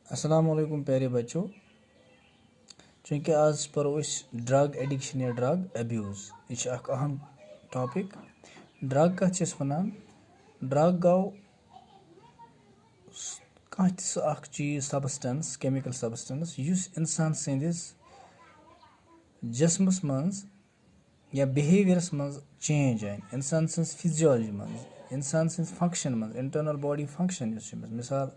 अस्सलाम वालेकुम प्यारे बच्चों। चूँकि आज पर ड्रग एडिक्शन या ड्रग एब्यूज़ यह अहम टॉपिक। ड्रग कत वनान ड्रग गो कह चीज़ सबस्टेंस केमिकल सबस्टेंस युस इंसान संदिस जिस्मस मज या बिहेवियरस मज चेंज आन इंसान सन्स फिजियोलॉजी मज इंसान सन्स फंक्शन मज इंटरनल बॉडी फंक्शन मिसाल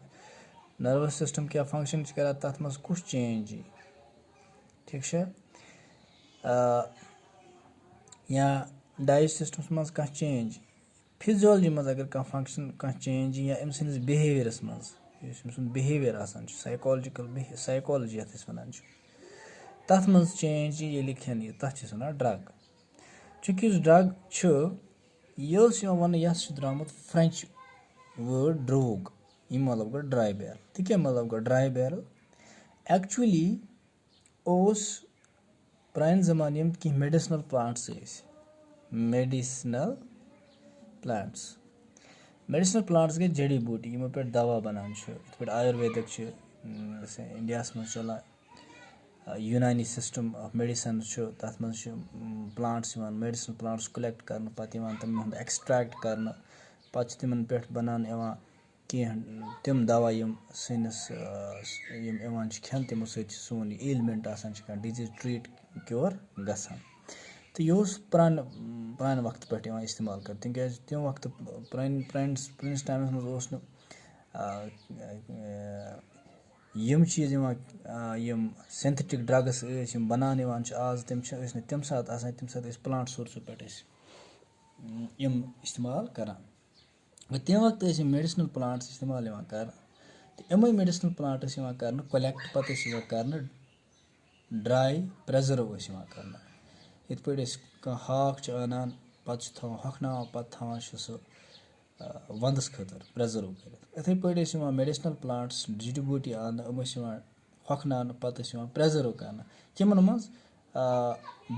नर्वस सिस्टम क्या फंक्शन कर तथ मज कुछ चेंज यी ठीक या डाइजेस्ट सिस्टम मज कह चेंज फिजियोलॉजी मज अगर कह फंक्शन कह चेंज या अम सन्दिस बिहेवियरस मज बिहेवियर आसान साइकोलॉजी यथ वन तथ मज चेंज ये खेन यी तथ वन ड्रग। चूँकि ड्रग यह वन यह द्रामुत फ्रेंच वर्ड ड्रोग यह मतलब गो ड्राई बैरल तो क्या मतलब गो ड्राई बैरल एक्चुअली पुरान जमाने कह मेडिसिनल प्लांट्स गई जड़ी बूटी यमो पे दवा बनान पे आयुर्वेदिक इंडिया मज चलान यूनानी सिस्टम ऑफ मेडिसिन तथ मज प्लांट्स मेडिसिनल प्लांट्स कलेक्ट कर पे तम एक्सट्रैक्ट कर तिमन पे बनान कह तम दवा सैनिस खेन तमो सोन एलिमेंट डिजीज ट्रीट क्योर गसान तो यह पुरान वक्त पे इस्तेमाल कर तिकाज तम वक्त पुरानिस टाइमस मज यम चीज़ यम सिंथेटिक ड्रग्स बनान आज तम सात प्लांट सोर्सो पे यम इस्तेमाल करान तम वक्त मेडिसिनल प्लांट्स इस्तेमाल कर इमे मेडिसिनल प्लांट्स कर कलेक्ट पे कर ड्राई प्रेजर्व कर इत पे हाक आनान पे हखना पे सह वंदस खतर प्रेजर्व कर इथे पे मेडिसिनल प्लांट्स जड़ी बूटी आन हखनान पे प्रेजर्व कर कमन मज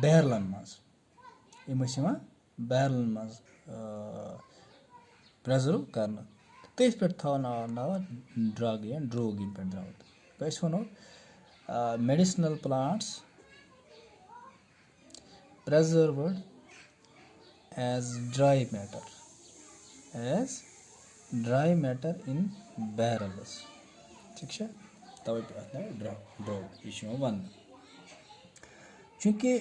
बैरलन मज बैरलन मज प्रेजर्व कर तथ पे नाव ड्रग या ड्रोग इन पे द्रामुत तो वनो medicinal plants preserved as dry matter in barrels ठीक है तवे पे ड्रग यह वन चूँकि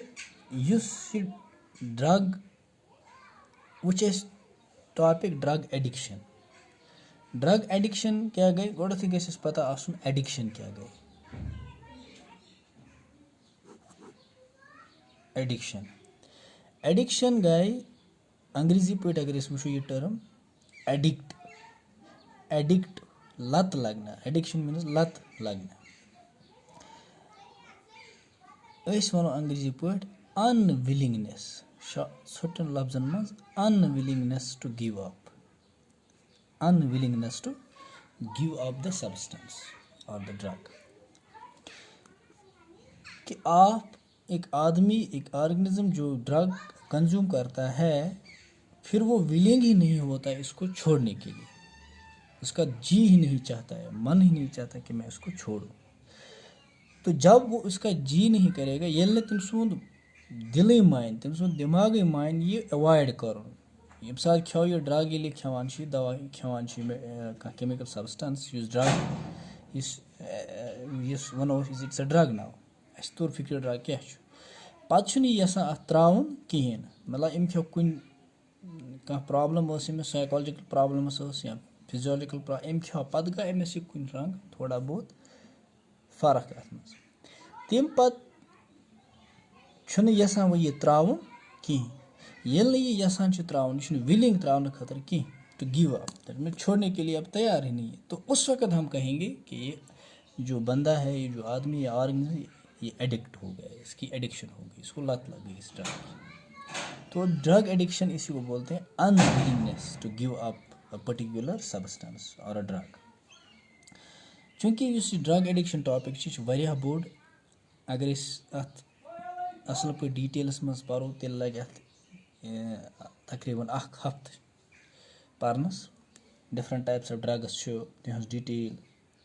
ड्रग वुच टॉपिक ड्रग एडिक्शन क्या गई गोडथ गस पता आसन एडिक्शन क्या गई एडिक्शन गई अंग्रेजी पे अगर वो यह टर्म एडिक्ट लत लगना एडिक्शन मीन्स लत लगना वनो अंग्रेजी पे अनविलिंगनेस छोटन लफ्जन मज unwillingness to give up the substance और द ड्रग कि आप एक आदमी एक ऑर्गेनिज्म जो ड्रग कंज्यूम करता है फिर वो विलिंग ही नहीं होता है इसको छोड़ने के लिए उसका जी ही नहीं चाहता है मन ही नहीं चाहता कि मैं इसको छोड़ूं तो जब वो उसका जी नहीं करेगा ये तम सुंद दिल मान तम सुंद दिमाग मान ये अवॉइड कर ये साथ खो यह ड्रग ये खेवान दवा खेवान केमिकल सब्सटेंस ड्रग वनो इट्स अ ड्रग नाउ अस तोर फिक्र ड्रग क्या पे यसान अत त्रावन कहें मतलब अम खो कुन कह प्रॉब्लम साइकोलॉजिकल प्रॉब्लम या फिजियोलॉजिकल प्रॉब्लम अम खो पे गई अमस कुन रंग थोड़ा बहुत फ़र्क अत तम पे यसान वो यह त्रावन कहें ये यसान त्रावन यह विलिंग त्रावन खतर कहें टू गिव अप मैं छोड़ने के लिए अब तैयार ही नहीं है तो उस वक्त हम कहेंगे कि ये जो बंदा है ये जो आदमी या ऑर्गेनिज्म ये एडिक्ट हो गया इसकी एडिक्शन हो गई इसको लत लग गई इस ड्रग की तो ड्रग एडिक्शन इसी को बोलते हैं unwillingness to give up a particular substance और अ ड्रग चूँकि ड्रग एडिक्शन टॉपिक वारिया बोड़ अगर अत असल पे डिटेल्स मज परो तेल लगे तकरीबन हफ्त परनस डिफरेंट टाइप्स ऑफ ड्रग्स तिहज डिटेल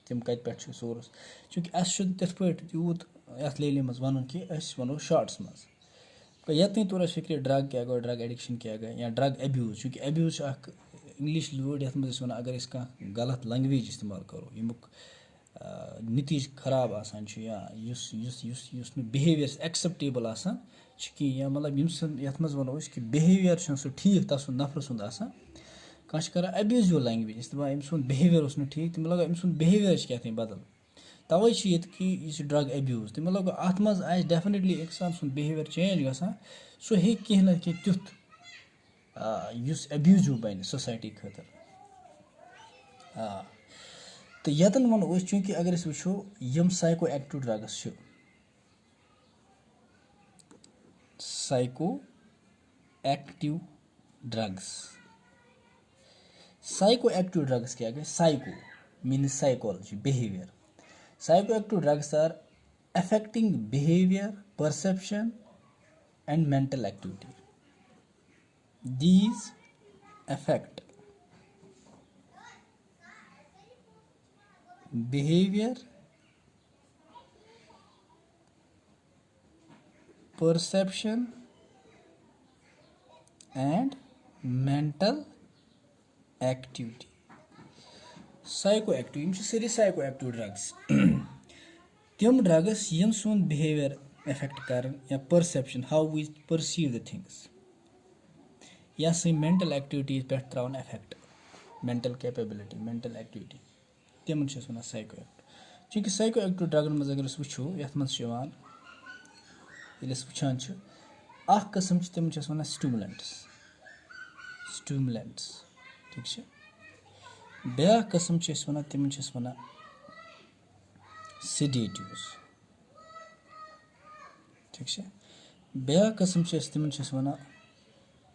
تِم کَتہِ پٮ۪ٹھ چھِ سورٕس چوٗنٛکہِ اَسہِ چھُنہٕ تِتھ پٲٹھۍ تیوٗت یَتھ لیولہِ منٛز وَنُن کہِ أسۍ وَنو شاٹَس منٛز ییٚتنٕے توٚر اَسہِ فِکرِ ڈرٛگ کیٛاہ گوٚو ڈرٛگ ایڈِکشَن کیٛاہ گٔے یا ڈرٛگ ایبیوٗز چوٗنٛکہِ ایبیوٗز چھُ اَکھ اِنٛگلِش وٲڈ یَتھ منٛز أسۍ وَنان اگر أسۍ کانٛہہ غلط لنٛگویج اِستعمال کَرو ییٚمیُک نٔتیٖجہِ خراب آسان چھُ یا یُس نہٕ بِہیوِیَر چھِ ایٚکسیپٹیبٕل آسان چھِ کینٛہہ یا مطلب ییٚمہِ سُنٛد یَتھ منٛز وَنو أسۍ کہِ بِہیوِیَر چھُنہٕ سُہ ٹھیٖک تَس سُنٛد نفرٕ سُنٛد آسان کانٛہہ چھِ کَران ایبیوٗزِو لینٛگویج أسۍ دَپان أمۍ سُنٛد بِہیوِیَر اوس نہٕ ٹھیٖک تٔمِس لَگان أمۍ سُنٛد بِہیوِیَر چھِ کیٛاہ تام بدل تَوَے چھِ ییٚتہِ کہِ یہِ چھِ ڈرٛگ ایبیوٗز تٔمِس لَگو اَتھ منٛز آسہِ ڈٮ۪فِنِٹلی اِنسان سُنٛد بِہیوِیَر چینٛج گژھان سُہ ہیٚکہِ کینٛہہ نَتہٕ کینٛہہ تیُتھ یُس ایبیوٗزِو بَنہِ سوسایٹی خٲطرٕ تہٕ ییٚتٮ۪ن وَنو أسۍ چوٗنٛکہِ اگر أسۍ وٕچھو یِم سایکو ایکٹِو ڈرٛگٕس چھِ psychoactive drugs psychoactive drugs کیٛاہ گٔے psycho means psychology behaviour psychoactive drugs are affecting behaviour perception and mental activity these affect behavior perception and mental activity psycho active یِم چھِ سٲری psycho active drugs تِم drugs یِم سون behaviour effect کَران یا پٔرسٮ۪پشَن ہاو وی پٔرسیٖو دَ تھِنٛگٕس یا سٲنۍ مٮ۪نٹَل ایکٹِوِٹیٖز پٮ۪ٹھ ترٛاوان effect mental capability mental activity تِمَن چھِ أسۍ وَنان سایکو ایکٹِو چوٗنٛکہِ سایکو ایکٹِو ڈرٛگَن منٛز اگر أسۍ وٕچھو یَتھ منٛز چھِ یِوان ییٚلہِ أسۍ وٕچھان چھِ اَکھ قٕسٕم چھِ تِمَن چھِ أسۍ وَنان سٹیومُلٮ۪نٛٹٕس ٹھیٖک چھِ بیٛاکھ قٕسٕم چھِ أسۍ وَنان تِمَن چھِ أسۍ وَنان سِڈیٹِوٕز ٹھیٖک چھا بیٛاکھ قٕسٕم چھِ أسۍ تِمَن چھِ أسۍ وَنان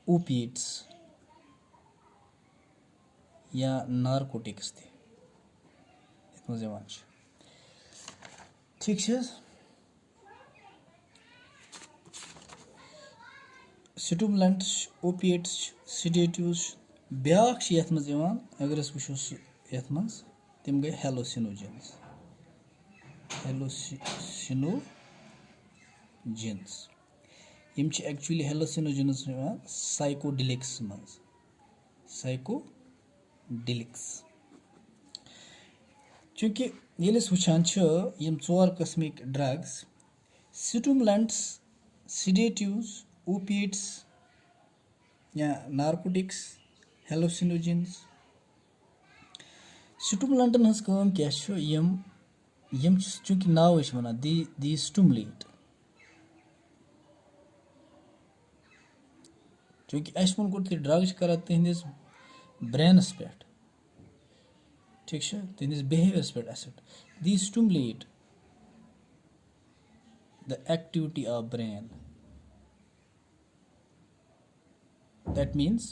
اوپیٹٕس یا نارکوٹِکٕس تہِ یَتھ منٛز یِوان چھِ ٹھیٖک چھِ حظ سٹیومُلٮ۪نٛٹٕس چھِ اوپیٹٕس چھِ سِڈیٹِوٕز چھِ بیٛاکھ چھِ یَتھ منٛز یِوان اگر أسۍ وٕچھو سُہ یَتھ منٛز تِم گٔے ہیلوسِنوجَنٕز یِم چھِ ایٚکچُؤلی ہیلوسِنوجَنٕز یِوان سایکوڈِلِکٕس منٛز سایکوڈِلِکٕس چوٗنٛکہِ ییٚلہِ أسۍ وٕچھان چھِ یِم ژور قٕسمٕکۍ ڈرٛگٕس سٹیومُلٮ۪نٛٹٕس سِڈیٹِوٕز اوپیٹٕس یا نارکوٹِکٕس ہیلوسِنوجَنٕز سٹیومُلٮ۪نٛٹَن ہٕنٛز کٲم کیٛاہ چھُ یِم چھِ چوٗنٛکہِ ناوٕے چھِ وَنان دی سٹیومُلیٹ چوٗنٛکہِ اَسہِ ووٚن گۄڈٕ کہِ ڈرٛگ چھِ کَران تِہنٛدِس برٛینَس پٮ۪ٹھ ٹھیٖک چھا تِہنٛدِس بِہیوِیَرَس پٮ۪ٹھ اَثر دی سٹیومُلیٹ the activity of brain that means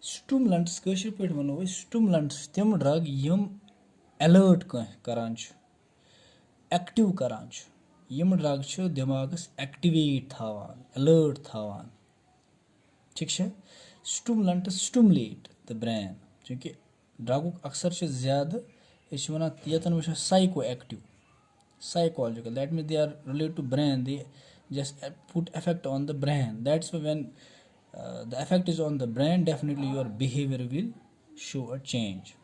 stimulants کٲشِر پٲٹھۍ وَنو أسۍ stimulants چھِ تِم ڈرٛگ یِم ایلٲٹ کَران چھِ ایکٹِو کَران چھِ یِم ڈرٛگ چھِ دٮ۪ماغَس ایکٹِویٹ تھاوان ایلٲٹ تھاوان ٹھیٖک چھا سٹیومُلَنٛٹٕس سٹیومُلیٹ دَ برٛین چوٗنٛکہِ ڈرٛگُک اَکثر چھِ زیادٕ أسۍ چھِ وَنان ییٚتٮ۪ن وٕچھو psycho active psychological that means they are related to brain they just put effect on the brain that's why when the effect is on the brain definitely your behavior will show a change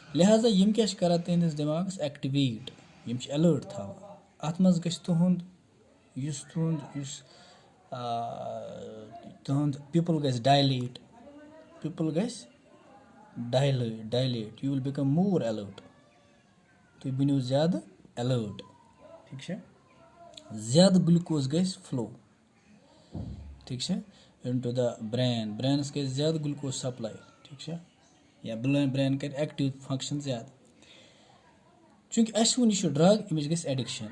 لہذا یِم کیٛاہ چھِ کَران تُہٕنٛدِس دٮ۪ماغَس ایکٹِویٹ یِم چھِ alert تھاوان اَتھ منٛز گژھِ تُہُنٛد پیٖپٕل گژھِ ڈایلیٹ ڈایلیٹ یوٗ وِل بِکَم موٗر ایلٲٹ تُہۍ بٔنِو زیادٕ ایلٲٹ ٹھیٖک چھا زیادٕ گلوٗکوز گژھِ فٕلو ٹھیٖک چھا اِن ٹُو دَ برٛینَس گژھِ زیادٕ گلوٗکوز سَپلاے ٹھیٖک چھا یا برٛین کَرِ ایکٹِو فنٛگشَن زیادٕ چوٗنٛکہِ اَسہِ ووٚن یہِ چھُ ڈرٛگ اَمِچ گژھِ ایڈِکشَن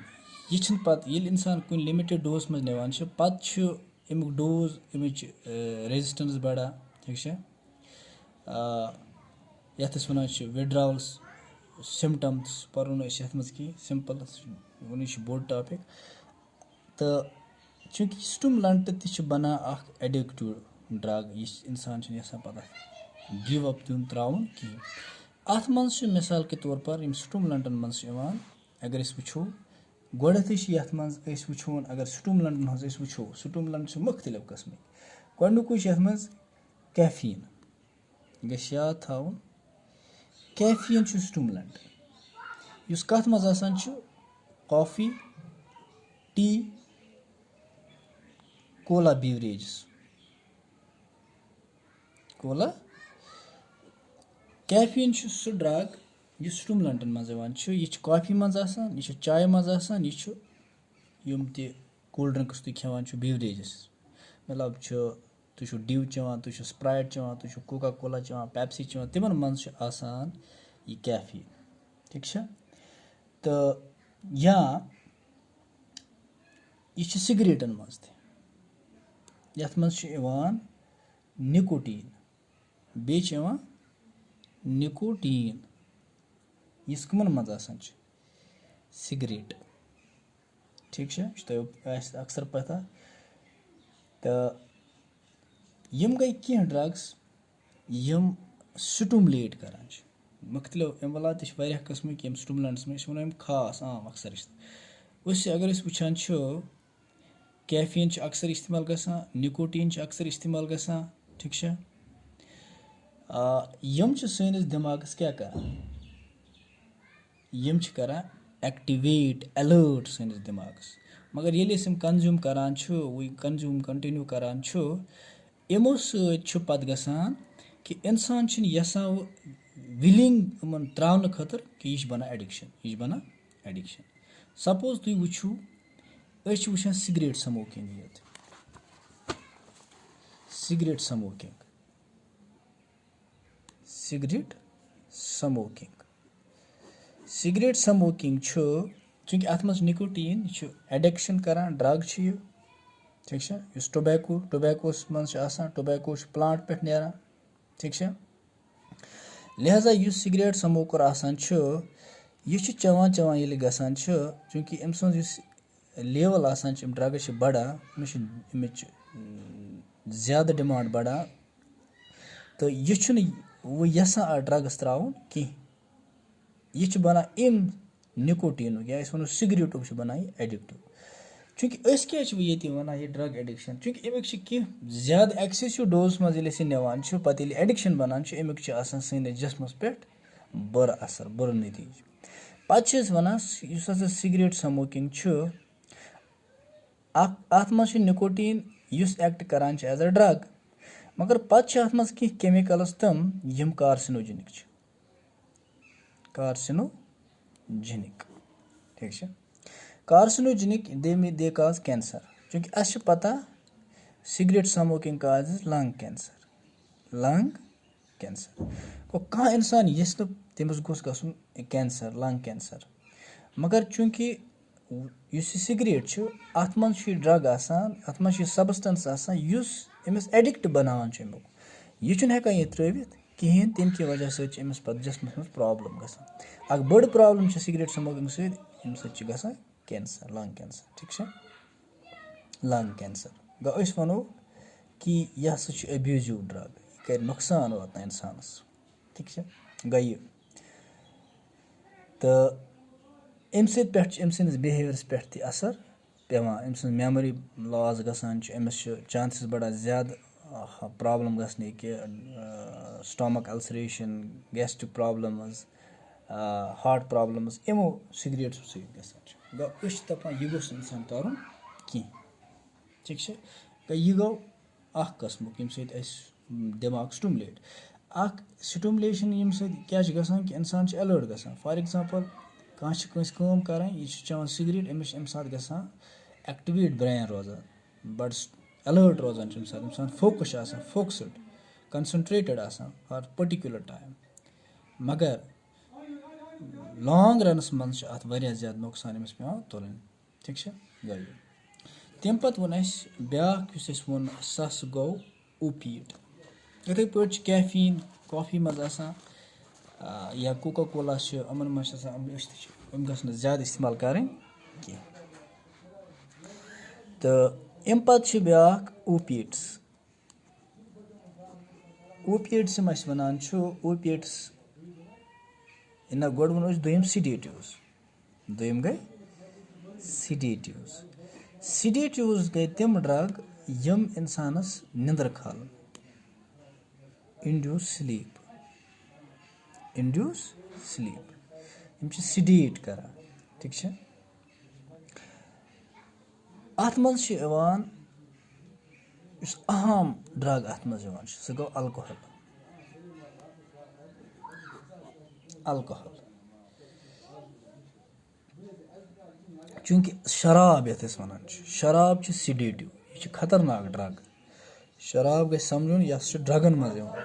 یہِ چھِنہٕ پَتہٕ ییٚلہِ اِنسان کُنہِ لِمِٹِڈ ڈوزَس منٛز نِوان چھِ پَتہٕ چھُ اَمیُک ڈوز اَمِچ ریزِسٹَنٕس بَڑان ٹھیٖک چھا یَتھ أسۍ وَنان چھِ وِڈراوَلٕز سِمٹَمٕز پَرو نہٕ أسۍ یَتھ منٛز کینٛہہ سِمپٕل ووٚن یہِ چھُ بوٚڑ ٹاپِک تہٕ چوٗنٛکہِ سٹیومُلَنٛٹ تہِ چھِ بَنان اَکھ ایڈِکٹِو ڈرٛگ یُس اِنسان چھُنہٕ یَژھان پَتہٕ گِو اَپ دیُن ترٛاوُن کِہیٖنۍ اَتھ منٛز چھِ مِثال کے طور پر یِم سٹوٗملَنٹَن منٛز چھِ یِوان اگر أسۍ وٕچھو گۄڈنٮ۪تھٕے چھِ یَتھ منٛز أسۍ وٕچھون اگر سٹوٗملَنٹَن ہٕنٛز أسۍ وٕچھو سٹوٗملَنٹ چھِ مُختلِف قٕسمٕکۍ گۄڈنیُکُے چھِ یَتھ منٛز کیفیٖن یہِ گژھِ یاد تھاوُن کیفیٖن چھُ سٹوٗملَنٹ یُس کَتھ منٛز آسان چھُ کافی ٹی کولا بیوریجٕز کولا کیفیٖن چھُ سُہ ڈرٛگ یُس سٹوٗملَنٹَن منٛز یِوان چھُ یہِ چھُ کافی منٛز آسان یہِ چھُ چایہِ منٛز آسان یہِ چھُ یِم تہِ کولڈ ڈرٛنٛکٕس تُہۍ کھٮ۪وان چھُ بیوریجٕس مطلب چھُ تُہۍ چھُو ڈِو چٮ۪وان تُہۍ چھُو سپرایٹ چٮ۪وان تُہۍ چھُو کوکا کولا چٮ۪وان پیپسی چٮ۪وان تِمَن منٛز چھُ آسان یہِ کیفیٖن ٹھیٖک چھا تہٕ یا یہِ چھِ سِگریٹَن منٛز تہِ یَتھ منٛز چھُ یِوان نِکوٹیٖن بیٚیہِ چھِ یِوان نِکوٹیٖن یُس کٕمَن منٛز آسان چھِ سِگریٹ ٹھیٖک چھا یہِ چھُ تۄہہِ آسہِ اَکثر پَتہ تہٕ یِم گٔے کینٛہہ ڈرٛگٕس یِم سٹوٗملیٹ کَران چھِ مُختلِف اَمہِ علاوٕ تہِ چھِ واریاہ قٕسمٕکۍ یِم سٹوٗملَنٹٕس منٛز أسۍ وَنو یِم خاص عام اَکثر اگر أسۍ وٕچھان چھُ کیفیٖن چھُ اَکثر اِستعمال گژھان نِکوٹیٖن چھُ اَکثر اِستعمال گژھان ٹھیٖک چھا یِم چھِ سٲنِس دٮ۪ماغَس کیٛاہ کَران یِم چھِ کَران ایٚکٹِویٹ ایلٲٹ سٲنِس دٮ۪ماغَس مگر ییٚلہِ أسۍ یِم کَنزیوٗم کَران چھُ کَنزیوٗم کَنٹِنیوٗ کَران چھُ یِمو سۭتۍ چھُ پَتہٕ گژھان کہِ اِنسان چھُنہٕ یَژھان وۄنۍ وِلِنٛگ یِمَن ترٛاونہٕ خٲطرٕ کہِ یہِ چھِ بَنان ایڈِکشَن سَپوز تُہۍ وٕچھِو أسۍ چھِ وٕچھان سِگریٹ سموکِنٛگ ییٚتہِ سِگریٹ سموکِنٛگ چھُ چوٗنٛکہِ اَتھ منٛز چھُ نِکوٹیٖن یہِ چھُ ایڈِکشَن کَران ڈرٛگ چھُ یہِ ٹھیٖک چھا یُس ٹوبیکوَس منٛز چھُ آسان ٹوبیکو چھُ پٕلانٛٹ پٮ۪ٹھ نیران ٹھیٖک چھا لہذا یُس سِگریٹ سموکَر آسان چھُ یہِ چھُ چٮ۪وان ییٚلہِ گژھان چھُ چوٗنٛکہِ أمۍ سٕنٛز یُس لیوَل آسان چھِ أمۍ ڈرٛگٕز چھِ بَڑان أمِچ زیادٕ ڈِمانٛڈ بَڑان تہٕ یہِ چھُنہٕ وۄنۍ یَژھان اَتھ ڈرٛگٕز ترٛاوُن کینٛہہ یہِ چھُ بَنان اَمہِ نِکوٹیٖنُک یا أسۍ وَنو سِگریٹُک چھُ بَنان یہِ ایڈِکٹِو چوٗنٛکہِ أسۍ کیٛازِ چھِ وۄنۍ ییٚتہِ وَنان یہِ ڈرٛگ ایڈِکشَن چوٗنٛکہِ اَمیُک چھِ کینٛہہ زیادٕ ایٚکسیسِو ڈوزَس منٛز ییٚلہِ أسۍ یہِ نِوان چھُ پَتہٕ ییٚلہِ ایڈِکشَن بَنان چھُ اَمیُک چھُ آسان سٲنِس جِسمَس پٮ۪ٹھ بُرٕ اَثر بُرٕ نٔتیٖجہٕ پَتہٕ چھِ أسۍ وَنان یُس ہَسا سِگریٹ سموکِنٛگ چھُ اَتھ منٛز چھُ نِکوٹیٖن یُس ایٚکٹ کَران چھِ ایز اَ ڈرٛگ مگر پَتہٕ چھِ اَتھ منٛز کینٛہہ کیمِکَلٕز تِم یِم کارسِنوجِنِک چھِ ٹھیٖک چھا کارسِنوجِنِک دے کاز کینسَر چوٗنٛکہِ اَسہِ چھِ پَتہ سِگریٹ سموکِنٛگ کازِز لنٛگ کینسَر گوٚو کانٛہہ اِنسان یژھِ نہٕ تٔمِس گوٚژھ گژھُن کینسَر لنٛگ کینسَر مگر چوٗنٛکہِ یُس یہِ سِگریٹ چھُ اَتھ منٛز چھُ یہِ ڈرٛگ آسان اَتھ منٛز چھُ یہِ سَبسٹَنس آسان یُس أمِس ایڈِکٹ بَناوان چھُ اَمیُک یہِ چھُنہٕ ہٮ۪کان یہِ ترٛٲوِتھ کِہیٖنۍ تَمہِ کہِ وجہ سۭتۍ چھِ أمِس پَتہٕ جِسمَس منٛز پرٛابلِم گژھان اَکھ بٔڑ پرٛابلِم چھِ سِگریٹ سموکِنٛگ سۭتۍ اَمہِ سۭتۍ چھِ گژھان کینسَر لنٛگ کینسَر ٹھیٖک چھا گوٚو أسۍ وَنو کہِ یہِ ہَسا چھُ ایبیوٗزِو ڈرٛگ یہِ کَرِ نۄقصان واتناو اِنسانَس ٹھیٖک چھا گٔے یہِ تہٕ اَمہِ سۭتۍ پٮ۪ٹھ چھِ أمۍ سٕنٛدِس بِہیوِیَرَس پٮ۪ٹھ تہِ اَثر پٮ۪وان أمۍ سٕنٛز میموری لاس گژھان چھِ أمِس چھُ چانسِز بَڑان زیادٕ پرٛابلِم گژھنٕکہِ stomach ulceration gastric problems heart problems یِمو سِگریٹو سۭتۍ گژھان چھِ گوٚو أسۍ چھِ دَپان یہِ گوٚژھ نہٕ اِنسان کَرُن کینٛہہ ٹھیٖک چھا یہِ گوٚو اَکھ قٕسمُک ییٚمہِ سۭتۍ اَسہِ دٮ۪ماغ سٹوٗملیٹ اَکھ سٹوٗملیشَن ییٚمہِ سۭتۍ کیٛاہ چھِ گژھان کہِ اِنسان چھُ ایلٲٹ گژھان فار ایٚگزامپٕل کانٛہہ چھِ کٲنٛسہِ کٲم کَران یہِ چھُ چٮ۪وان سِگریٹ أمِس چھِ اَمہِ ساتہٕ گژھان ایٚکٹِویٹ برٛین روزان بَڑٕ ایلٲٹ روزان چھُ اَمہِ ساتہٕ اِنسان فوکَس چھُ آسان فوکسٕڈ کَنسَنٹریٹِڈ آسان فار پٔٹِکیوٗلَر ٹایم مگر لانٛگ رَنَس منٛز چھِ اَتھ واریاہ زیادٕ نۄقصان أمِس پٮ۪وان تُلٕنۍ ٹھیٖک چھا گوٚو تَمہِ پَتہٕ ووٚن اَسہِ بیٛاکھ یُس اَسہِ ووٚن سُہ گوٚو اوپیٖٹ یِتھَے پٲٹھۍ چھِ کیفیٖن کافی منٛز آسان یا کوکا کولا چھِ یِمَن منٛز چھِ آسان أسۍ تہِ چھِ یِم گژھن نہٕ زیادٕ اِستعمال کَرٕنۍ کینٛہہ تہٕ اَمہِ پَتہٕ چھِ بیٛاکھ اوپیٖٹٕس یِم أسۍ وَنان چھُ اوپیٖٹٕس نہ گۄڈٕ وَنو أسۍ دوٚیِم سِڈیٹِوٕز. دوٚیِم گٔے سِڈیٹِوٕز. سِڈیٹِوٕز گٔے تِم ڈرٛگ یِم اِنسانَس نِندٕر کھالَن. Induce sleep. اِنڈیوٗس سِلیٖپ یِم چھِ سِڈیٹ کَران. ٹھیٖک چھا. اَتھ منٛز چھِ یِوان یُس اہم ڈرٛگ اَتھ منٛز یِوان چھُ سُہ گوٚو الکوہل. الکوہل چوٗنٛکہِ شراب یَتھ أسۍ وَنان چھِ, شراب چھِ سِڈیٹِو. یہِ چھِ خطرناک ڈرٛگ. شراب گژھِ سَمجھُن یہِ ہسا چھُ ڈرٛگَن منٛز یِوان.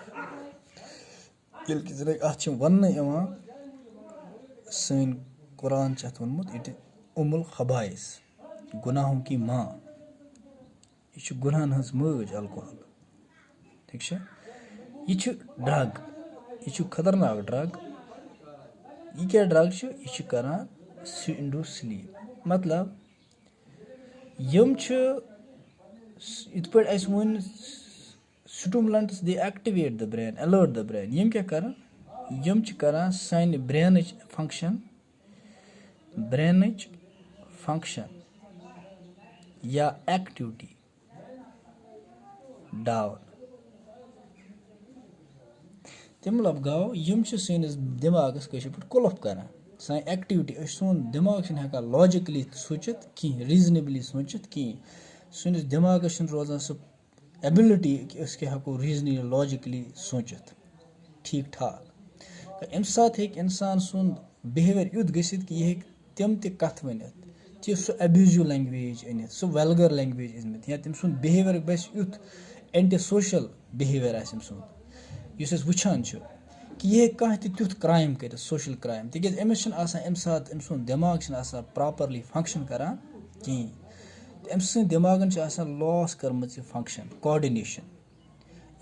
ییٚلہِ کہِ زِ اَتھ چھِ وَننہٕ یِوان سٲنۍ قرآن چھِ اَتھ ووٚنمُت اِٹ الخبائث, گُناہوں کی ماں. یہِ چھُ گُناہَن ہٕنٛز مٲج الکوہل. ٹھیٖک چھا. یہِ چھُ ڈرٛگ. یہِ چھُ خطرناک ڈرٛگ. یہِ کیٛاہ ڈرٛگ چھُ؟ یہِ چھُ کَران اِنڈیوٗس سِلیٖپ. مطلب یِم چھِ یِتھ پٲٹھۍ اَسہِ ووٚن stimulants they activate the brain, elate the brain. یِم کیٛاہ کَران؟ یِم چھِ کَران سانہِ برینٕچ فنٛکشَن یا ایکٹِوِٹی ڈاوُن. تَمہِ مطلب گوٚو یِم چھِ سٲنِس دٮ۪ماغَس کٲشِر پٲٹھۍ قُلف کَران. سانہِ ایکٹِوِٹی سون دٮ۪ماغ چھُنہٕ ہٮ۪کان لاجِکلی سوٗنٛچِتھ کِہیٖنۍ, ریٖزنیبلی سوٗنٛچِتھ کِہیٖنۍ. سٲنِس دٮ۪ماغَس چھُنہٕ روزان سُہ ایبِلٹی کہِ أسۍ کیٛاہ ہٮ۪کو ریٖزنی لاجِکلی سوٗنٛچِتھ ٹھیٖک ٹھاک. اَمہِ ساتہٕ ہیٚکہِ اِنسان سُنٛد بِہیوِیَر یُتھ گٔژھِتھ کہِ یہِ ہیٚکہِ تِم تہِ کَتھٕ ؤنِتھ تہِ سُہ ایبیوٗزِو لینٛگویج أنِتھ, سُہ ویلگر لینٛگویج أنِتھ, یا تٔمۍ سُنٛد بِہیوِیَر گژھِ یُتھ اینٹی سوشَل بِہیوِیَر آسہِ أمۍ سُنٛد یُس أسۍ وٕچھان چھِ کہِ یہِ ہیٚکہِ کانٛہہ تہِ تیُتھ کرٛایم کٔرِتھ, سوشَل کرٛایم. تِکیٛازِ أمِس چھِنہٕ آسان اَمہِ ساتہٕ أمۍ سُنٛد دٮ۪ماغ چھِنہٕ آسان پرٛاپَرلی فنٛکشَن کَران کِہیٖنۍ. تہٕ أمۍ سٕنٛدۍ دٮ۪ماغَن چھِ آسان لاس کٔرمٕژ یہِ فنٛکشَن, کاڈِنیشَن.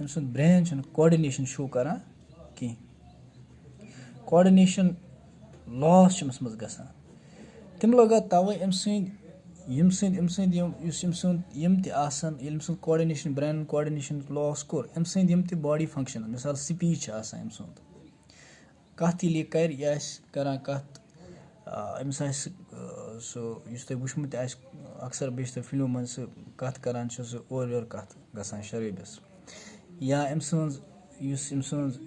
أمۍ سُنٛد برین چھُنہٕ کاڈِنیشَن شو کَران کینٛہہ. کاڈِنیشَن لاس چھِ أمِس منٛز گژھان. تَمہِ لگا تَوَے أمۍ سٕنٛدۍ یِم تہِ آسان ییٚلہِ أمۍ سُنٛد کاڈِنیشَن برٛینَن کاڈِنیشَن لاس کوٚر, أمۍ سٕنٛدۍ یِم تہِ باڈی فنٛکشَن, مِثال سٕپیٖچ چھِ آسان أمۍ سُنٛد, کَتھ ییٚلہِ یہِ کَرِ یہِ آسہِ کَران کَتھ, أمِس آسہِ سُہ یُس تۄہہِ وٕچھمُت تہِ آسہِ اَکثر بیشتر فِلمو منٛز سُہ کَتھ کَران چھُ سُہ اورٕ یورٕ کَتھ گژھان شرٲبِس, یا أمۍ سٕنٛز یُس أمۍ سٕنٛز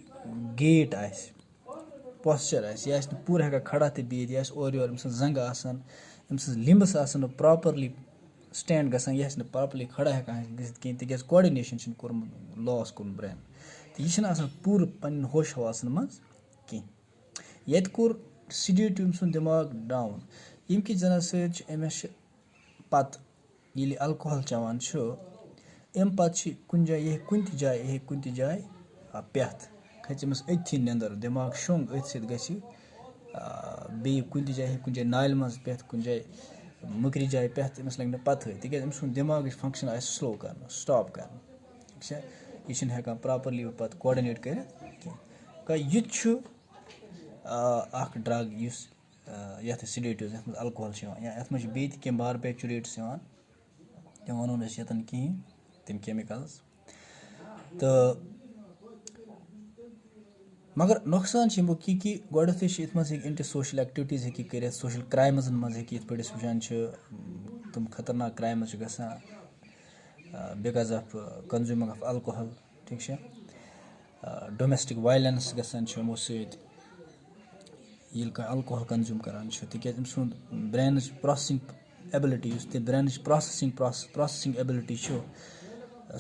گیٹ آسہِ, پاسچَر آسہِ, یہِ آسہِ نہٕ پوٗرٕ ہٮ۪کان کھڑا تہِ بِہِتھ, یہِ آسہِ اورٕ یورٕ أمۍ سٕنٛز زنٛگہٕ آسان, أمۍ سٕنٛز لِمبٕس آسان نہٕ پرٛاپَرلی سٹینٛڈ گژھان, یہِ آسہِ نہٕ پرٛاپَرلی کھڑا ہٮ۪کان گٔژھِتھ کِہیٖنۍ تِکیٛازِ کاڈِنیشَن چھِنہٕ کوٚرمُت لاس کوٚرمُت برٛین, تہٕ یہِ چھِنہٕ آسان پوٗرٕ پنٛنٮ۪ن ہوش حواسَن منٛز کینٛہہ. ییٚتہِ کوٚر سِڈیٹِو أمۍ سُنٛد دٮ۪ماغ ڈاوُن, ییٚمہِ کہِ زَن سۭتۍ چھِ أمِس چھِ پَتہٕ ییٚلہِ الکوہل چٮ۪وان چھُ, اَمہِ پَتہٕ چھِ کُنہِ جایہِ یہِ ہیٚکہِ کُنہِ تہِ جایہِ پٮ۪تھ, کھژِ أمِس أتھی نِندٕر, دٮ۪ماغ شۄنٛگ أتھۍ سۭتۍ گژھِ بیٚیہِ کُنہِ تہِ جایہِ ہیٚکہِ کُنہِ جایہِ نالہِ منٛز پٮ۪تھ, کُنہِ جایہِ مٔکرِ جایہِ پٮ۪تھ, أمِس لَگہِ نہٕ پَتہٕ ہٕے تِکیٛازِ أمۍ سُنٛد دٮ۪ماغٕچ فنٛکشَن آسہِ سٕلو کَرنہٕ, سٹاپ کَرنہٕ. ٹھیٖک چھا. یہِ چھِنہٕ ہٮ۪کان پرٛاپَرلی پَتہٕ کاڈِنیٹ کٔرِتھ کینٛہہ. گوٚو یہِ تہِ چھُ اَکھ ڈرٛگ یُس یَتھ أسۍ سِڈیٹِوٕز یَتھ منٛز الکوہل چھِ یِوان, یا یَتھ منٛز چھِ بیٚیہِ تہِ کینٛہہ باربیچُریٹٕس یِوان, تِم وَنو نہٕ أسۍ ییٚتٮ۪ن کِہیٖنۍ تِم کیمِکَلٕز. تہٕ مگر نۄقصان چھِ اَمیُک یہِ کہِ گۄڈٮ۪تھٕے چھِ یَتھ منٛز ہیٚکہِ اینٹی سوشَل ایکٹِوِٹیٖز ہیٚکہِ یہِ کٔرِتھ, سوشَل کرٛایمٕزَن منٛز ہیٚکہِ یِتھ پٲٹھۍ أسۍ وٕچھان چھِ تِم خطرناک کرٛایمٕز چھِ گژھان because of consuming of alcohol. ٹھیٖک چھا. ڈومیسٹِک وایلٮ۪نٕس گژھان چھِ یِمو سۭتۍ ییٚلہِ کانٛہہ الکوہل کَنزیوٗم کَران چھُ, تِکیٛازِ أمۍ سُنٛد برٛینٕچ پرٛوسیسِنٛگ ایبِلٹی یُس تہِ برٛینٕچ پرٛوسیسِنٛگ ایبِلٹی چھُ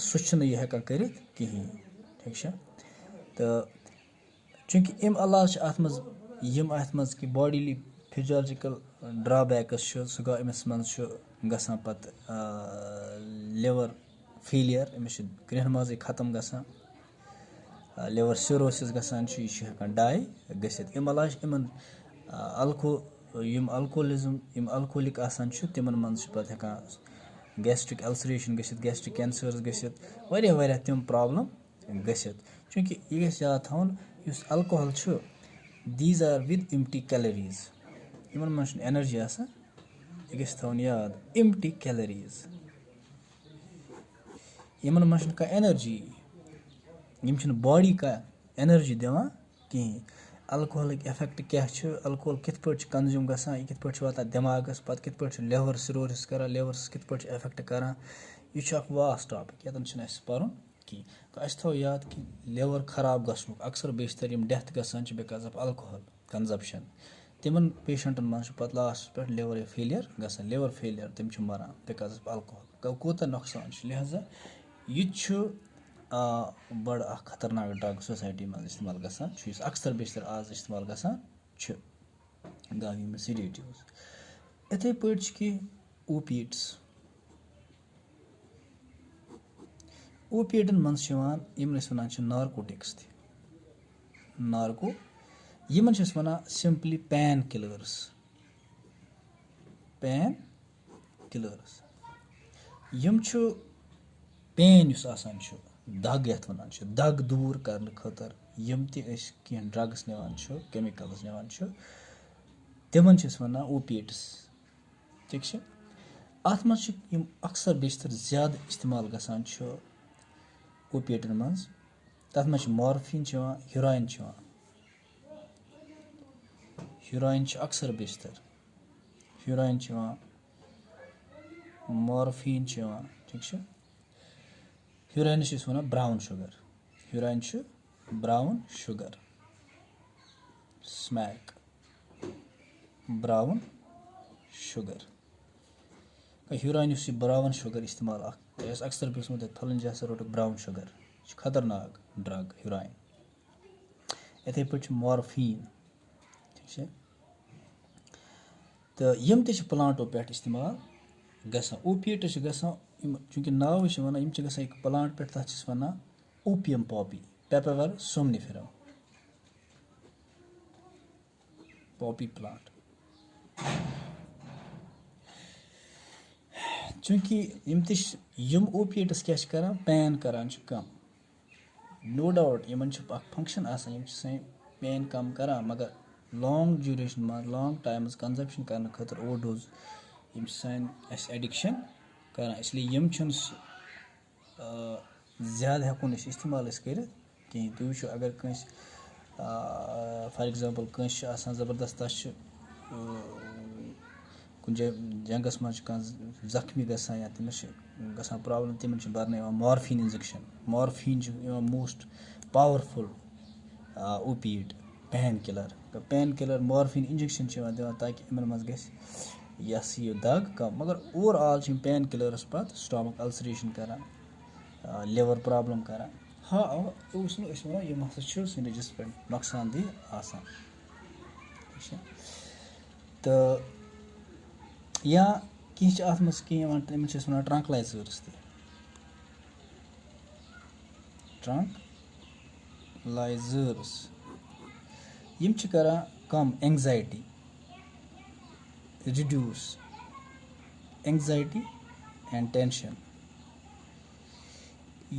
سُہ چھُنہٕ یہِ ہٮ۪کان کٔرِتھ کِہیٖنۍ. ٹھیٖک چھا. تہٕ چوٗنٛکہِ اَمہِ علاوٕ چھِ اَتھ منٛز یِم اَتھ منٛز کہِ باڈیلی فِزیولجِکَل ڈرٛابیکٕس چھُ, سُہ گوٚو أمِس منٛز چھُ گژھان پَتہٕ لِوَر فیلِیر, أمِس چھِ کرٛٮ۪ہن مازٕے ختم گژھان, لِوَر سِروسِس گژھان چھُ, یہِ چھُ ہٮ۪کان ڈاے گٔژھِتھ. اَمہِ علاوٕ چھِ یِمَن یِم الکوہلِک آسان چھُ تِمَن منٛز چھِ پَتہٕ ہٮ۪کان گیسٹرِک اَلسریشَن گٔژھِتھ, گیسٹرِک کینسٲرٕس گٔژھِتھ, واریاہ تِم پرٛابلِم گٔژھِتھ. چوٗنٛکہِ یہِ گژھِ یاد تھاوُن یُس الکوہل چھُ دیٖز آر وِد اِمٹی کیلریٖز, یِمَن منٛز چھُنہٕ اٮ۪نَرجی آسان, یہِ گژھِ تھاوُن یاد, اِمٹی کیلریٖز, یِمَن منٛز چھِنہٕ کانٛہہ اٮ۪نَرجی, یِم چھِنہٕ باڈی کانٛہہ اٮ۪نَرجی دِوان کِہیٖنۍ. الکوہلٕکۍ اِفٮ۪کٹ کیٛاہ چھُ الکوہل کِتھ پٲٹھۍ چھُ کَنزیوٗم گژھان یہِ کِتھ پٲٹھۍ چھُ واتان دٮ۪ماغَس پَتہٕ کِتھ پٲٹھۍ چھُ لِوَر سِروسِس کَران لِورَس کِتھ پٲٹھۍ چھُ اِفٮ۪کٹ کَران یہِ چھُ اَکھ واس ٹاپِک ییٚتٮ۪ن چھُنہٕ اَسہِ پَرُن کِہیٖنۍ تہٕ اَسہِ تھاو یاد کہِ لِوَر خراب گژھنُک اَکثر بیشتر یِم ڈٮ۪تھ گژھان چھِ بِکاز آف الکوہل کَنزَپشَن تِمَن پیشَنٹَن منٛز چھُ پَتہٕ لاسٹَس پٮ۪ٹھ لِوَر فیلیر گژھان لِوَر فیلیر تِم چھِ مَران بِکاز آف الکوہل کوٗتاہ نۄقصان چھُ لہٰذا یہِ تہِ چھُ بَڑٕ اَکھ خطرناک ڈرٛگ سوسایٹی منٛز اِستعمال گژھان چھُ یُس اَکثر بیشتر آز اِستعمال گژھان چھُ گاو یِم سِڈیٹِوٕز یِتھَے پٲٹھۍ چھِ کینٛہہ اوپیٖٹٕس اوپیٖٹَن منٛز چھِ یِوان یِمن أسۍ وَنان چھِ نارکوٹِکٕس تہِ نارکو یِمن چھِ أسۍ وَنان سِمپلی پین کِلٲرٕس یِم چھُ پین یُس آسان چھُ دَگ یَتھ وَنان چھِ دَگ دوٗر کَرنہٕ خٲطرٕ یِم تہِ أسۍ کینٛہہ ڈرٛگٕس نِوان چھُ کیمِکَلٕز نِوان چھُ تِمَن چھِ أسۍ وَنان اوپیٖٹٕس ٹھیٖک چھِ اَتھ منٛز چھِ یِم اَکثر بیشتر زیادٕ اِستعمال گژھان چھُ اوپیٖٹَن منٛز تَتھ منٛز چھِ مارفیٖن چھِ یِوان ہیٖرویِن چھِ یِوان ہیٖرویِن چھِ اَکثر بیشتر ہیٖرویِن چھِ یِوان مارفیٖن چھِ یِوان ٹھیٖک چھِ ہیٖرویِنَس چھِ أسۍ وَنان برٛاوُن شُگَر ہیٖرویِن چھُ brown sugar smack brown sugar heroin یُس یہِ برٛاوُن شُگَر اِستعمال اَکھ تۄہہِ آسہِ اَکثر بوٗزمُت پھلٲنۍ ہسا روٚٹُکھ برٛاوُن شُگَر یہِ چھُ خطرناک ڈرٛگ ہیٖرویِن یِتھَے پٲٹھۍ چھُ مارفیٖن ٹھیٖک چھِ تہٕ یِم تہِ چھِ پٕلانٛٹو پٮ۪ٹھ اِستعمال گژھان اوپیٖٹٕس چھِ گژھان یِم چوٗنٛکہِ ناوٕے چھِ وَنان یِم چھِ گژھان أکۍ پٕلانٛٹ پٮ۪ٹھ تَتھ چھِ أسۍ وَنان اوپیَم پاپی پیپَور سومنِفِرَم پاپی پٕلانٛٹ چوٗنٛکہِ یِم تہِ چھِ یِم اوپیٖٹٕس کیٛاہ چھِ کَران پین کَران چھِ کَم نو ڈاوُٹ یِمَن چھُ اَکھ فنٛگشَن آسان یِم چھِ سٲنۍ پین کَم کَران مگر لانٛگ جوٗریشن منٛز لانٛگ ٹایمَس کَنزَپشَن کَرنہٕ خٲطرٕ اوٚوَر ڈوز یِم چھِ سانہِ اَسہِ ایڈِکشَن کَران اِسلیے یِم چھِنہٕ زیادٕ ہٮ۪کو نہٕ أسۍ اِستعمال أسۍ کٔرِتھ کِہیٖنۍ تُہۍ وٕچھِو اگر کٲنٛسہِ فار ایٚگزامپٕل کٲنٛسہِ چھِ آسان زبردست تَس چھِ کُنہِ جایہِ جنٛگَس منٛز چھِ کانٛہہ زخمی گژھان یا تٔمِس چھِ گژھان پرٛابلِم تِمَن چھِ بَرنہٕ یِوان مارفیٖن اِنجَکشَن مارفیٖن چھِ یِوان most powerful opiate painkiller morphine injection چھِ یِوان دِوان تاکہِ یِمَن منٛز گژھِ یہِ ہسا یہِ دَگ کَم مگر اوٚوَرآل چھِ یِم پین کِلٲرٕس پَتہٕ سٕٹامَک اَلسریشَن کَران لِوَر پرٛابلِم کَران اوس نہٕ أسۍ وَنان یِم ہَسا چھِ سٲنِس جِسمَس پٮ۪ٹھ نۄقصان دہ آسان ٹھیٖک چھا تہٕ یا کینٛہہ چھِ اَتھ منٛز کینٛہہ یِوان تِمَن چھِ أسۍ وَنان ٹرٛانٛکلایزٲرٕس تہِ ٹرٛانٛکلایزٲرٕس یِم چھِ کَران کَم اینٛگزایٹی رِڈیوٗس اینٛگزایٹی اینٛڈ ٹٮ۪نشَن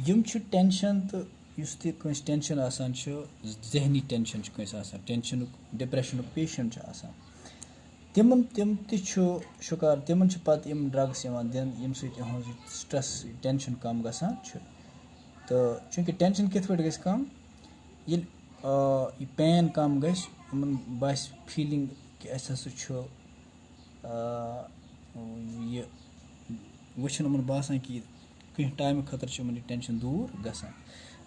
یِم چھِ ٹٮ۪نشَن تہٕ یُس تہِ کٲنٛسہِ ٹٮ۪نشَن آسان چھُ ذہنی ٹٮ۪نشَن چھُ کٲنٛسہِ آسان ٹٮ۪نشَنُک ڈِپرٛٮ۪شَنُک پیشَنٹ چھُ آسان تِم تہِ چھُ شُکار تِمَن چھِ پَتہٕ یِم ڈرٛگٕس یِوان دِنہٕ ییٚمہِ سۭتۍ یِہٕنٛز سٕٹرٛٮ۪س ٹٮ۪نشَن کَم گژھان چھُ تہٕ چوٗنٛکہِ ٹٮ۪نشَن کِتھ پٲٹھۍ گژھِ کَم ییٚلہِ یہِ پین کَم گژھِ یِمَن باسہِ فیٖلِنٛگ کہِ اَسہِ ہَسا چھُ یہِ وۄنۍ چھُنہٕ یِمَن باسان کہِ کینٛہہ ٹایمہٕ خٲطرٕ چھِ یِمَن یہِ ٹٮ۪نشَن دوٗر گژھان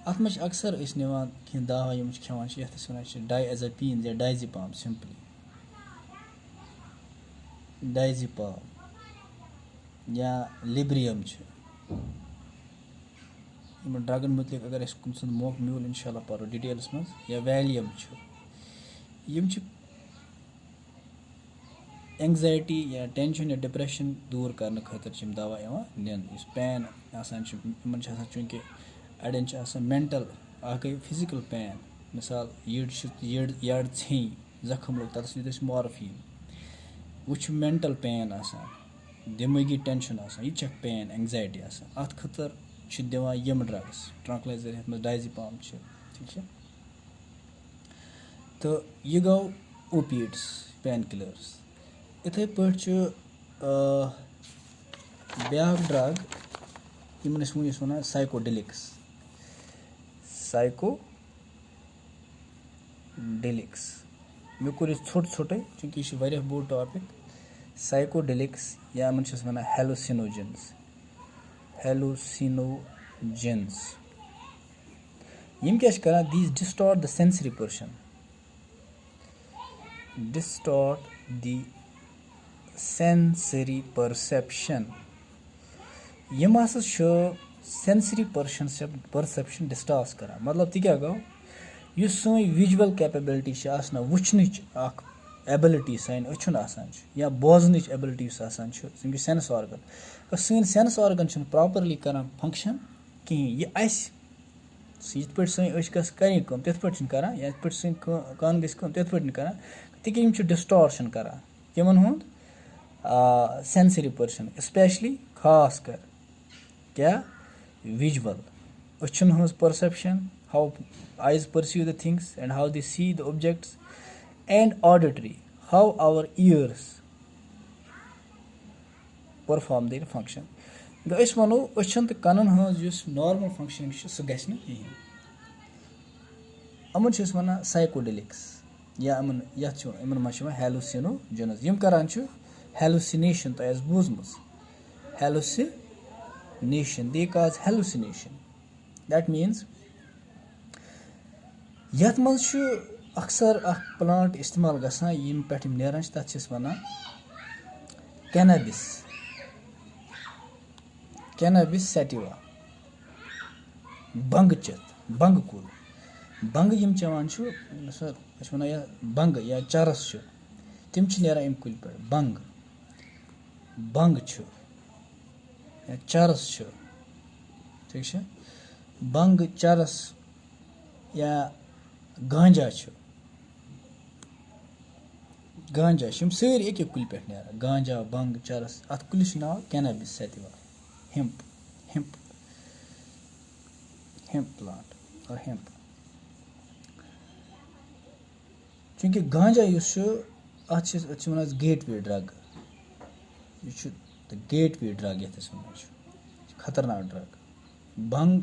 اَتھ منٛز چھِ اَکثر أسۍ نِوان کینٛہہ دَوا یِم چھِ کھٮ۪وان چھِ یَتھ أسۍ وَنان چھِ ڈایازَپیٖن یا ڈایزِپام سِمپٕلی ڈایزِپام یا لِبرِیَم چھِ یِمَن ڈرٛگَن متعلق اگر اَسہِ کُنہِ سُنٛد موقعہٕ میوٗل اِنشاء اللہ پَرو ڈِٹیلَس منٛز یا ویلیَم چھُ یِم چھِ اینٛگزایٹی یا ٹٮ۪نشَن یا ڈِپرٛٮ۪شَن دوٗر کَرنہٕ خٲطرٕ چھِ یِم دَوا یِوان نِنہٕ یُس پین آسان چھُ یِمَن چھِ آسان چوٗنٛکہِ اَڑٮ۪ن چھِ آسان مٮ۪نٹَل اَکھ گٔے فِزِکَل پین مِثال یٔڈ چھِ یٔڈ ژھیٚنۍ زخم لوٚگ تَتَس دِتۍ أسۍ مارفیٖن وۄنۍ چھُ مٮ۪نٹَل پین آسان دٮ۪مٲغی ٹٮ۪نشَن آسان یہِ تہِ چھِ اَکھ پین اینٛگزایٹی آسان اَتھ خٲطرٕ چھِ دِوان یِم ڈرٛگٕس ٹرٛانٛکلایزر یَتھ منٛز ڈایزِپام چھِ ٹھیٖک چھا تہٕ یہِ گوٚو اوپیٖٹٕس پین کِلٲرٕس یِتھَے پٲٹھۍ چھُ بیٛاکھ ڈرٛگ یِمَن أسۍ وٕنۍ ٲسۍ وَنان سایکوڈِلِکٕس ڈیلِکس مےٚ کوٚر یہِ ژھوٚٹ ژھوٚٹٕے چوٗنٛکہِ یہِ چھُ واریاہ بوٚڑ ٹاپِک سایکوڈیلِکس یا یِمن چھِ أسۍ وَنان ہیلوسِنوجنٕز یِم کیاہ چھِ کران دیٖز ڈِسٹاٹ دَ سینسری پٔرشن پٔرسیپشن یِم ہسا چھُ سینسری پٔرسیپشن ڈِسٹاس کران مطلب تہِ کیاہ گوٚو یُس سٲنۍ وِجوَل کیپیبلٹی چھِ آسان وٕچھنٕچ اکھ ایبلٹی سانہِ أچھُن آسان چھِ یا بوزنٕچ ایبلٹی یُس آسان چھُ یِم چھِ سینٕس آرگن سٲنۍ سینٕس آرگن چھِنہٕ پراپرلی کران فنکشن کِہینۍ یہِ اَسہِ یِتھ پٲٹھۍ سٲنۍ أچھ گژھِ کرٕنۍ کٲم تِتھ پٲٹھۍ چھِنہٕ کران یا یِتھ پٲٹھۍ سٲنۍ کَن گژھِ کٲم تِتھ پٲٹھۍ نہٕ کران تِکیازِ یِم چھِ ڈِسٹارشن کران یِمن ہُنٛد سینسری پٔرشن اسپیشلی خاص کر کیاہ وِجوَل أچھن ہٕنٛز پٔرسیپشن ہاو آیز پٔرسیو د تھِنگس اینڈ ہاو دے سی د اوبجیکٹس اینڈ آڈِٹری ہاو آور اِیٲرٕس پٔرفارم دیر فنکشن أسۍ وَنو أچھن تہٕ کَنن ہٕنٛز یُس نارمل فنکشنِنگ چھِ سُہ گژھِ نہٕ کِہینۍ یِمن چھِ أسۍ وَنان سایکوڈیلِکس یا یَتھ چھُ یِمن منٛز چھِ یِوان ہیلوسِنوجنٕز یِم کران چھِ ہیلوسِنیشن تۄہہِ آسہِ بوٗزمٕژ ہیلوسِنیشن دے کاز ہیلوسِنیشن دیٹ میٖنٕز یَتھ منٛز چھُ اکثر اکھ پٕلانٹ اِستعمال گژھان ییٚمہِ پٮ۪ٹھ یِم نیران چھِ تَتھ چھِ أسۍ وَنان کینابِس سیٹِوا بنٛگہٕ چِتھ بنٛگہٕ کُل بنٛگہٕ یِم چٮ۪وان چھُ أسۍ چھِ وَنان یا بنٛگہٕ یا چرس چھُ تِم چھِ نیران اَمہِ کُلہِ پٮ۪ٹھ بنٛگ چھُ یا چرس چھُ ٹھیٖک چھا بنٛگہٕ چرس یا گانجا چھُ یِم سٲری اَکے کُلہِ پٮ۪ٹھ نیران گانجا بنٛگ چرس اَتھ کُلِس چھُ ناو کینابِس سیٹِوا ہیمپ پلانٹ چوٗنٛکہِ گانجا یُس چھُ اَتھ چھِ وَنان أسۍ گیٹ وے ڈرٛگ یہِ چھُ گیٹ وے ڈرٛگ یَتھ أسۍ وَنان چھُ خطرناک ڈرٛگ بنٛگ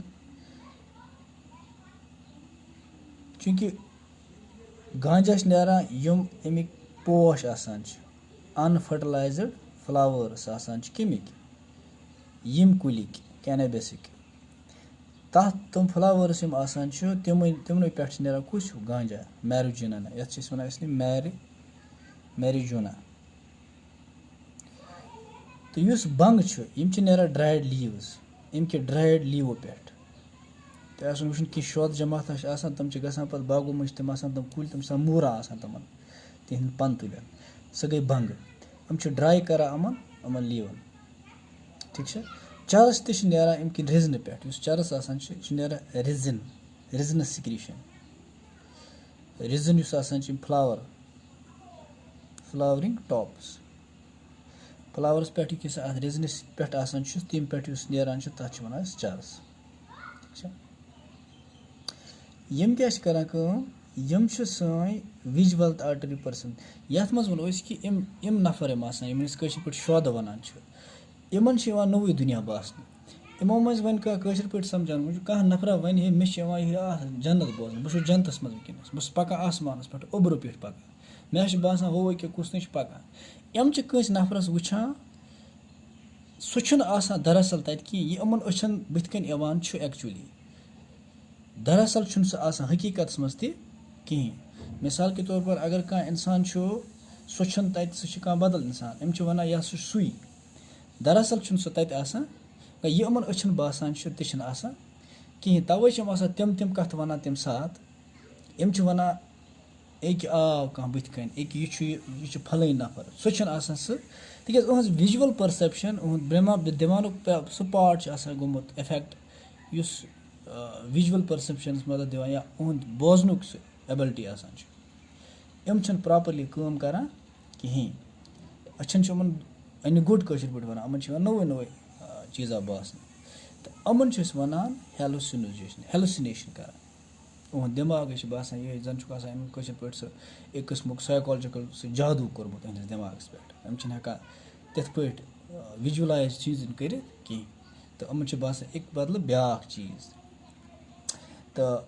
چوٗنٛکہِ گانجا چھِ نیران یِم اَمِکۍ پوش آسان چھِ اَنفٔٹِلایزٕڈ فٕلاوٲرٕس آسان چھِ کَمِکۍ ییٚمہِ کُلِکۍ کینابِسٕکۍ تَتھ تِم فٕلاوٲرٕس یِم آسان چھِ تِمنٕے پٮ۪ٹھ چھِ نیران کُس ہیوٗ گانجا میروجِنا یَتھ چھِ أسۍ وَنان میریجونا تہٕ یُس بنٛگ چھُ یِم چھِ نیران ڈرٛایڈ لیٖوٕز اَمہِ کہِ ڈرٛایڈ لیٖوو پٮ۪ٹھ تۄہہِ آسان وٕچھُن کینٛہہ شوٚد جماعتہ چھِ آسان تِم چھِ گژھان پَتہٕ باغو منٛز چھِ تِم آسان تِم کُلۍ تِم چھِ آسان موٗرا آسان تِمن تِہنٛدۍ پَنہٕ تُلن سۄ گٔے بنٛگہٕ یِم چھِ ڈرٛاے کران یِمن لیٖوَن ٹھیٖک چھا چرس تہِ چھِ نیران اَمہِ کِنۍ رِزنہٕ پٮ۪ٹھ یُس چرس آسان چھُ یہِ چھُ نیران رِزنس سِکریشن رِزن یُس آسان چھُ یِم فٕلاورِنٛگ ٹاپٕس فٕلاوَرس پٮ۪ٹھ یُس اَتھ رِزنس پٮ۪ٹھ آسان چھُ تَمہِ پٮ۪ٹھ یُس نیران چھُ تَتھ چھِ وَنان أسۍ چرس ٹھیٖک چھا یِم کیاہ چھِ کران کٲم یِم چھِ سٲنۍ وِجوَل تہٕ آڈِٹری پٔرسن یَتھ منٛز وَنو أسۍ کہِ یِم نفر یِم آسان یِمن أسۍ کٲشِر پٲٹھۍ شوٚد وَنان چھِ یِمن چھُ یِوان نوٚوُے دُنیا باسنہٕ یِمو منٛز وۄنۍ کانٛہہ کٲشِر پٲٹھۍ سَمجھان کانٛہہ نفرا وَنہِ ہے مےٚ چھِ یِوان یہِ جنت بوزنہٕ بہٕ چھُس جنتَس منٛز وٕنکیٚنَس بہٕ چھُس پَکان آسمانَس پٮ۪ٹھ اوٚبرٕ پیٚٹھۍ پَکان مےٚ چھُ باسان ہو کہِ کُس نہٕ چھُ پَکان یِم چھِ کٲنٛسہِ نفرَس وٕچھان سُہ چھُنہٕ آسان دراصل تَتہِ کینٛہہ یہِ یِمن أچھن بٕتھِ کَنۍ یِوان چھُ ایٚکچُؤلی دراصل چھُنہٕ سُہ آسان حقیٖقتَس منٛز تہِ کِہیٖنۍ مِثال کے طور پر اگر کانٛہہ اِنسان چھُ سُہ چھُنہٕ تَتہِ سُہ چھُ کانٛہہ بدل اِنسان یِم چھِ وَنان یا سُہ چھُ سُے دراصل چھُنہٕ سُہ تَتہِ آسان یہِ یِمن أچھن باسان چھُ تہِ چھُنہٕ آسان کِہیٖنۍ تَوے چھِ یِم آسان تِم کَتھٕ وَنان تَمہِ ساتہٕ یِم چھِ وَنان أکہِ آو کانٛہہ بٕتھِ کَنۍ أکہِ یہِ چھُ پھلٲنۍ نفر سُہ چھُنہٕ آسان سُہ تِکیازِ یِہٕنٛز وِجوَل پٔرسیپشن یِہُنٛد دٮ۪ماغُک سُہ پاٹ چھُ آسان گوٚمُت اِفیکٹ یُس وِجوَل پٔرسیپشنَس مدد دِوان یا یِہُنٛد بوزنُک سُہ ایبلٹی آسان چھُ یِم چھِنہٕ پراپرلی کٲم کران کِہیٖنۍ أچھن چھُ یِمن اَنہِ گوٚٹ کٲشِر پٲٹھۍ وَنان یِمن چھِ یِوان نوٚوُے چیٖزا باسنہٕ تہٕ یِمن چھِ أسۍ وَنان ہیلوسِنیشن کران یِہُنٛد دٮ۪ماغے چھُ باسان یِہے زَن چھُکھ آسان أمۍ کٲشِر پٲٹھۍ سُہ أکۍ قٕسمُک سایکالجِکل سُہ جادوٗ کوٚرمُت أہٕنٛدِس دٮ۪ماغَس پٮ۪ٹھ یِم چھِنہٕ ہٮ۪کان تِتھ پٲٹھۍ وِجوَلایز چیٖزن کٔرِتھ کینٛہہ تہٕ یِمن چھُ باسان اَکہِ بدلہٕ بیاکھ چیٖز تہٕ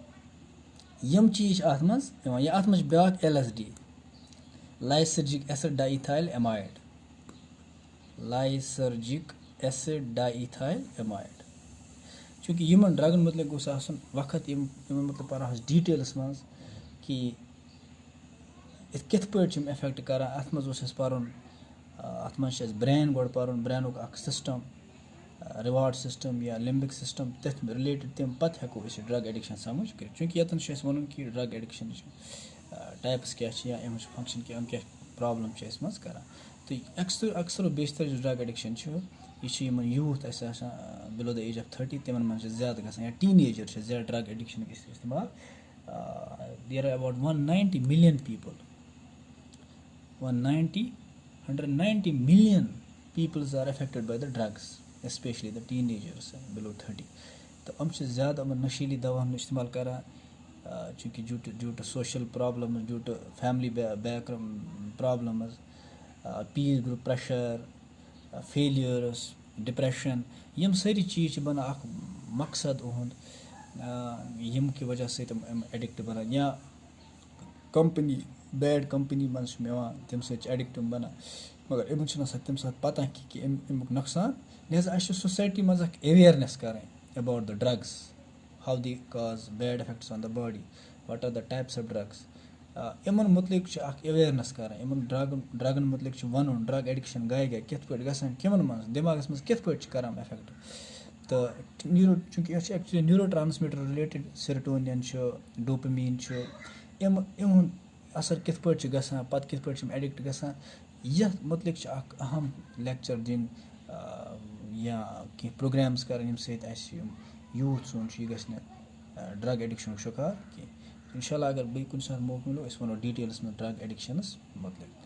یِم چیٖز چھِ اَتھ منٛز یِوان یا اَتھ منٛز چھِ بیٛاکھ LSD لایسرجِک ایسِڈ ڈاے ایتھایل ایمایڈ لایسرجِک ایسِڈ ڈاے ایتھایل ایمایڈ چوٗنٛکہِ یِمَن ڈرٛگَن متعلق گوٚژھ آسُن وقت یِمن مطلب پَرہو أسۍ ڈِٹیلَس منٛز کہِ کِتھ پٲٹھۍ چھِ یِم اِفیکٹ کَران اَتھ منٛز اوس اَسہِ پَرُن اَتھ منٛز چھِ اَسہِ برین گۄڈٕ پَرُن برینُک اَکھ سِسٹَم رِواڈ سِسٹَم یا لِمبِک سِسٹَم تٔتھۍ رِلیٹِڈ تمہِ پَتہٕ ہٮ۪کو أسۍ یہِ ڈرٛگ ایڈِکشَن سَمٕجھ کٔرِتھ چوٗنٛکہِ ییٚتٮ۪ن چھُ اَسہِ وَنُن کہِ ڈرٛگ ایڈِکشَنٕچ ٹایپٕس کیٛاہ چھِ یا اَمِچ فنٛگشَن کیٛاہ یِم کیٛاہ پرٛابلِم چھِ اَسہِ منٛز کَران تہٕ اَکثر و بیشتر یُس ڈرٛگ ایڈِکشَن چھُ یہِ چھِ یِمَن یوٗتھ اَسہِ آسان بِلو د ایج آف 30 تِمَن منٛز چھِ زیادٕ گژھان یا ٹیٖن ایجَر چھِ زیادٕ ڈرٛگ ایڈِکشَنُک استعمال there are about 190 million people 190 million peoples are affected by the drugs especially the teenagers below 30 تہٕ یِم چھِ زیادٕ یِمَن نشیٖلی دَواہَن ہُنٛد استعمال کَران چوٗنٛکہِ due to social problems due to family back problems peer group pressure failures depression یِم سٲری چیٖز چھِ بَنان اَکھ مقصد اُہُنٛد ییٚمہِ کہِ وجہ سۭتۍ یِم ایڈِکٹ بَنان یا کَمپٔنی بیڈ کَمپٔنی منٛز چھِ یِوان تمہِ سۭتۍ چھِ ایڈِکٹ بَنان مگر یِمَن چھِنہٕ آسان تمہِ ساتہٕ پَتہ کہِ اَمیُک نۄقصان لہذا اَسہِ چھِ سوسایٹی منٛز اَکھ ایویرنیس کَرٕنۍ about the drugs how they cause bad effects on the body what are the types of drugs یِمَن متعلق چھِ اَکھ ایویرنیس کَرٕنۍ یِمَن ڈرٛگَن متعلق چھِ وَنُن ڈرٛگ ایڈِکشَن گٔے کِتھ پٲٹھۍ گژھان کِمَن منٛز دٮ۪ماغَس منٛز کِتھ پٲٹھۍ چھِ کَران اِفیکٹ تہٕ چوٗنٛکہِ یہِ چھِ ایٚکچُؤلی نیوٗرو ٹرٛانَسمیٖٹَر رِلیٹِڈ سِرٹونِیَن چھُ ڈوپمیٖن چھُ یِہُنٛد اَثر کِتھ پٲٹھۍ چھُ گژھان پَتہٕ کِتھ پٲٹھۍ چھِ یِم ایڈِکٹ گژھان یَتھ متعلق چھِ اَکھ اہم لیکچَر دِنۍ یا کینٛہہ پرٛوگرامٕز کَرٕنۍ ییٚمہِ سۭتۍ اَسہِ یِم یوٗتھ سون چھُ یہِ گژھِ نہٕ ڈرٛگ ایڈِکشَنُک شِکار کینٛہہ اِنشاء اللہ اگر بیٚیہِ کُنہِ ساتہٕ موقعہٕ مِلیو أسۍ وَنو ڈِٹیلَس منٛز ڈرٛگ ایڈِکشَنَس متعلق